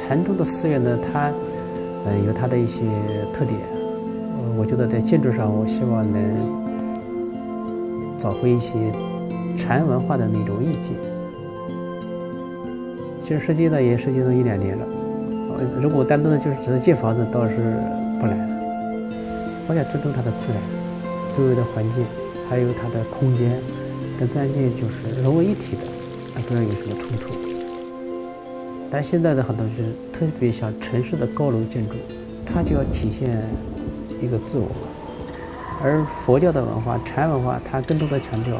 禅宗的寺院呢，它有它的一些特点。我觉得在建筑上，我希望能找回一些禅文化的那种意境。其实设计呢也设计了1、2年了，如果单独的就是只是建房子倒是不难了。我想尊重它的自然、周围的环境，还有它的空间跟自然界就是融为一体的，不要有什么冲突。但现在的很多就是特别像城市的高楼建筑，它就要体现一个自我，而佛教的文化、禅文化，它更多的强调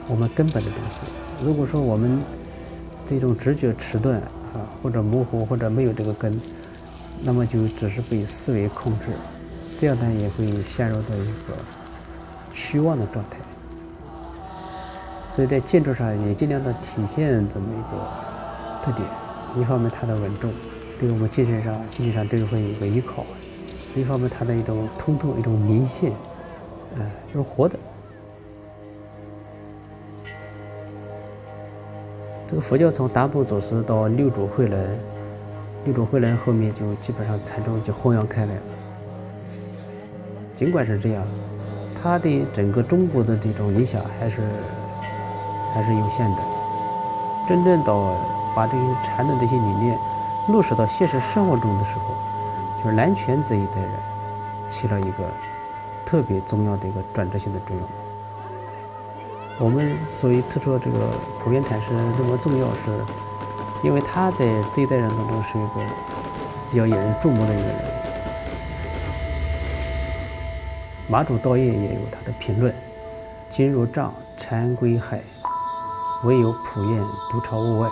我们根本的东西。如果说我们这种直觉迟钝或者模糊或者没有这个根，那么就只是被思维控制，这样呢也会陷入到一个虚妄的状态。所以在建筑上也尽量的体现这么一个特点。一方面它的稳重，对我们精神上、心理上都会有一个依靠；一方面它的一种通透、一种灵性，就是活的。这个佛教从达婆祖师到六祖慧能，六祖慧能后面就基本上禅宗就弘扬开来了。尽管是这样，它对整个中国的这种影响还是有限的。真正到把这些禅的这些理念落实到现实生活中的时候，就是南拳这一代人起了一个特别重要的一个转折性的作用。我们所谓提出这个普遍禅师这么重要，是因为他在这一代人当中是一个比较引人注目的一个人。马祖道业也有他的评论：金如障，禅归海，唯有普愿独超物外。